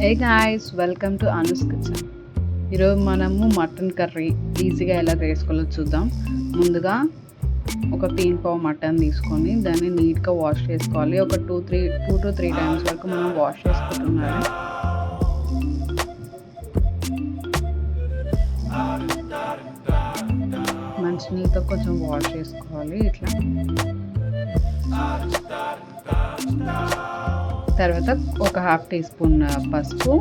Hey guys, welcome to Anu's kitchen. ఈరోజు మనము mutton curry ఈజీగా ఎలా చేసుకోవాలో చూద్దాం. ముందుగా ఒక 3 పావు మటన్ తీసుకొని దాన్ని నీట్గా వాష్ చేసుకోవాలి. ఒక 2 to 3 టైమ్స్ వరకు మనం వాష్ చేసుకుంటున్నాము. మంచినీళ్ళతో కొంచెం వాష్ చేసుకోవాలి. ఇట్లా తర్వాత ఒక 1/2 టీ స్పూన్ పసుపు,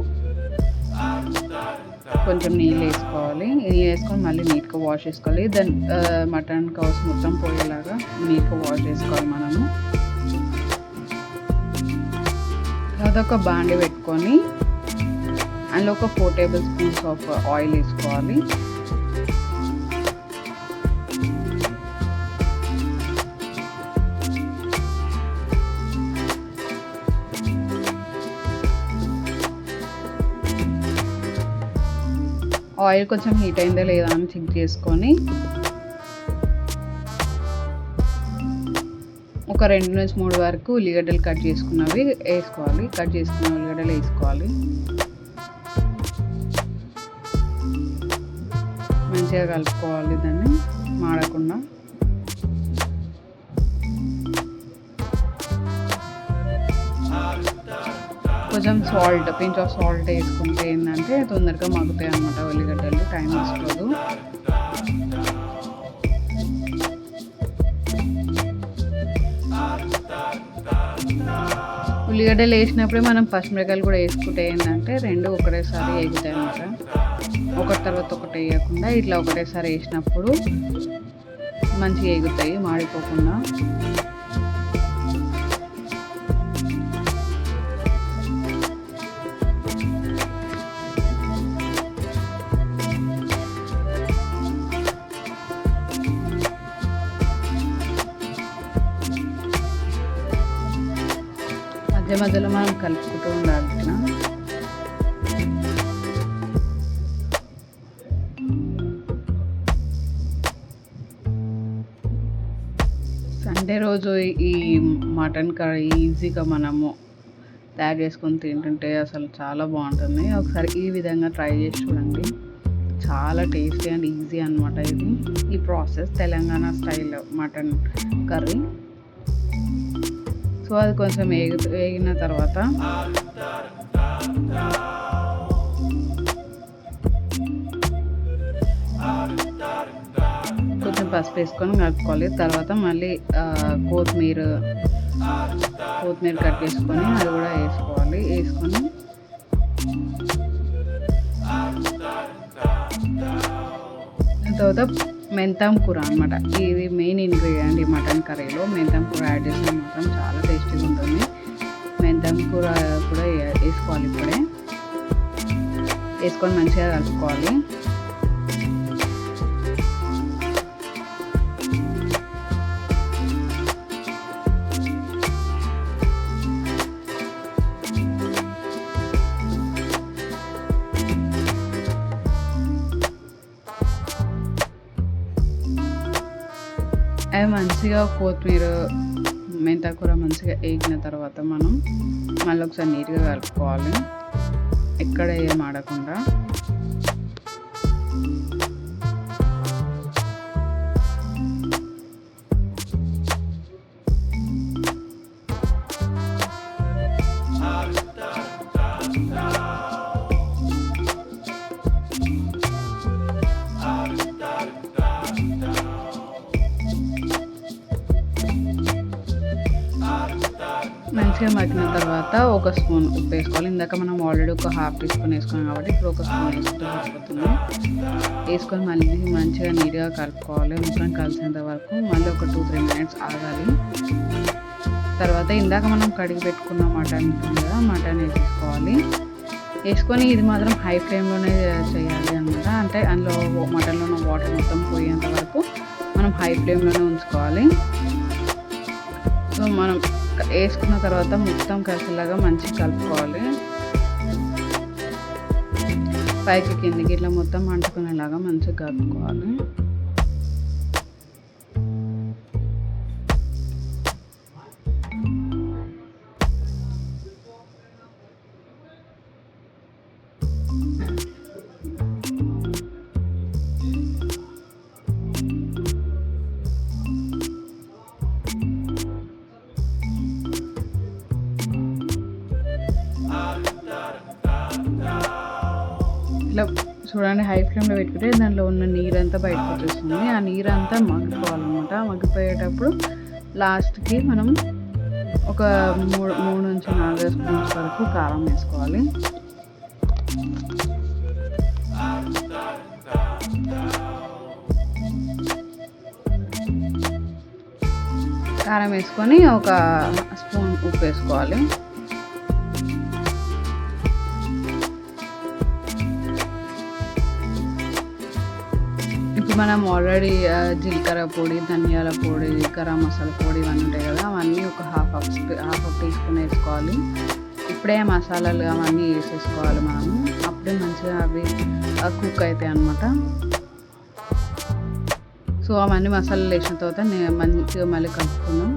కొంచెం నీళ్ళు వేసుకోవాలి. నీళ్ళు వేసుకొని మళ్ళీ నీట్గా వాష్ చేసుకోవాలి. దాని మటన్ కౌస్ మొత్తం పోయేలాగా నీట్గా వాష్ చేసుకోవాలి మనము. తర్వాత ఒక బాండి పెట్టుకొని అందులో ఒక 4 టేబుల్ స్పూన్స్ ఆఫ్ ఆయిల్ వేసుకోవాలి. ఆయిల్ కొంచెం హీట్ అయిందా లేదా అని చెక్ చేసుకొని ఒక 2 నుంచి 3 వరకు ఉల్లిగడ్డలు కట్ చేసుకున్నవి వేసుకోవాలి. కట్ చేసుకున్న ఉల్లిగడ్డలు వేసుకోవాలి. మంచిగా కలుపుకోవాలి, దాన్ని మాడకుండా. కొంచెం పించ్ ఆఫ్ సాల్ట్ వేసుకుంటే ఏంటంటే తొందరగా మగ్గుతాయి అన్నమాట ఉల్లిగడ్డలు, టైం వేసుకోదు. ఉల్లిగడ్డలు వేసినప్పుడే మనం పచ్చిమిరకాయలు కూడా వేసుకుంటే ఏంటంటే 2 ఒకటేసారి వేగుతాయి అన్నమాట. ఒకటి తర్వాత ఒకటి వేయకుండా ఇట్లా ఒకటేసారి వేసినప్పుడు మంచిగా వేగుతాయి, మాడిపోకుండా. మధ్యలో మనం కలుపుకుంటూ ఉండాలి. సండే రోజు ఈ మటన్ కర్రీ ఈజీగా మనము తయారు చేసుకొని తింటుంటే అసలు చాలా బాగుంటుంది. ఒకసారి ఈ విధంగా ట్రై చేసి చూడండి. చాలా టేస్టీ అండ్ ఈజీ అనమాట ఇది. ఈ process Telangana style mutton curry. So అది కొంచెం వేగిన తర్వాత కొంచెం పసుపు వేసుకొని కలుపుకోవాలి. తర్వాత మళ్ళీ కొత్తిమీర కట్ చేసుకొని అది కూడా వేసుకోవాలి. వేసుకొని తర్వాత మెంతం కూర అనమాట, ఇది మెయిన్ ఇంగ్రీడియంట్ ఈ మటన్ కర్రీలో. మెంతం కూర యాడ్ చేస్తే మాత్రం చాలా టేస్టీగా ఉంటుంది. మెంతం కూర కూడా వేసుకోవాలి. ఇప్పుడే వేసుకొని మంచిగా కలుపుకోవాలి. అవి మంచిగా కొత్తిమీర మెంతాకూర మంచిగా వేగిన తర్వాత మనం మళ్ళీ ఒకసారి నీట్గా కలుపుకోవాలి, ఎక్కడ ఏం ఆడకుండా. మంచిగా మగ్గిన తర్వాత ఒక స్పూన్ ఉప్పు వేసుకోవాలి. ఇందాక మనం ఆల్రెడీ ఒక 1/2 టీ స్పూన్ వేసుకున్నాం కాబట్టి ఇప్పుడు ఒక స్పూన్ వేసుకుంటే సరిపోతుంది. వేసుకొని మళ్ళీ మంచిగా నీట్గా కలుపుకోవాలి. మొత్తం కలిసేంత వరకు మళ్ళీ ఒక 2-3 మినిట్స్ ఆగాలి. తర్వాత ఇందాక మనం కడిగి పెట్టుకున్న మటన్ ఉంటుంది కదా, మటన్ వేసుకోవాలి. వేసుకొని ఇది మాత్రం హై ఫ్లేమ్లోనే చేయాలి అనమాట. అంటే అందులో మటన్లో ఉన్న వాటర్ మొత్తం పోయేంత వరకు మనం హై ఫ్లేమ్లోనే ఉంచుకోవాలి. సో మనం వేసుకున్న తర్వాత మొత్తం కలిసేలాగా మంచిగా కలుపుకోవాలి. పైకి కిందికి ఇట్లా మొత్తం అంటుకునేలాగా మంచిగా కలుపుకోవాలి. ఇట్లా చూడండి, హై ఫ్లేమ్లో పెట్టుకుంటే దాంట్లో ఉన్న నీరంతా బయటకు వచ్చేస్తుంది. ఆ నీరంతా మగ్గిపోవాలన్నమాట. మగ్గిపోయేటప్పుడు లాస్ట్కి మనం ఒక 3 నుంచి 4 స్పూన్స్ వరకు కారం వేసుకోవాలి. కారం వేసుకొని ఒక స్పూన్ ఉప్పు వేసుకోవాలి. ఇప్పుడు మనం ఆల్రెడీ జీలకర్ర పొడి, ధనియాల పొడి, గరం మసాలా పొడి ఇవన్నీ ఉంటాయి కదా, అవన్నీ ఒక హాఫ్ టీ స్పూన్ వేసుకోవాలి. ఇప్పుడే మసాలాలు అవన్నీ వేసేసుకోవాలి మనము. అప్పుడే మంచిగా అవి కుక్ అవుతాయి అన్నమాట. సో అవన్నీ మసాలాలు వేసిన తర్వాత మంచిగా మళ్ళీ కలుపుకుందాం.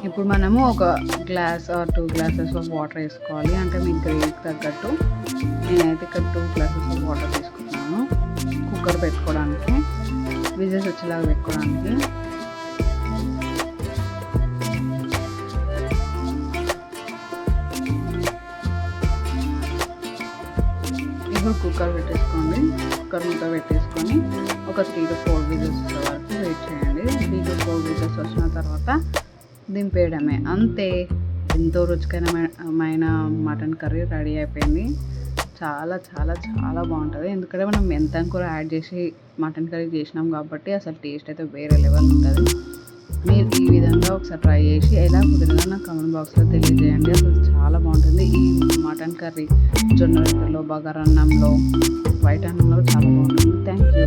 ఇప్పుడు మనము ఒక glass are 2 glasses of water వేసుకోవాలి. అంటే మీ గ్రేవీకి తగ్గట్టు. నేనైతే ఇక్కడ 2 గ్లాసెస్ ఆఫ్ వాటర్ తీసుకున్నాను కుక్కర్ పెట్టుకోవడానికి, విజిల్స్ వచ్చేలాగా పెట్టుకోవడానికి. ఇప్పుడు కుక్కర్ మూత పెట్టేసుకొని ఒక 3 to 4 విజిల్స్ వచ్చే వరకు వెయిట్ చేయండి. 3 to 4 విజిల్స్ వచ్చిన తర్వాత దింపేయడమే, అంతే. ఎంతో రుచికరమైన మటన్ కర్రీ రెడీ అయిపోయింది. చాలా చాలా చాలా బాగుంటుంది. ఎందుకంటే మనం మెంతం కూర యాడ్ చేసి మటన్ కర్రీ చేసినాం కాబట్టి అసలు టేస్ట్ అయితే వేరే లెవెల్ ఉంటుంది. మీరు ఈ విధంగా ఒకసారి ట్రై చేసి ఎలా కుదిరిందో నాకు కామెంట్ బాక్స్లో తెలియజేయండి. అసలు చాలా బాగుంటుంది. ఈ మటన్ కర్రీ జొన్న రొట్టెలో, బగారన్నంలో, వైట్ అన్నంలో చాలా బాగుంటుంది. Thank you.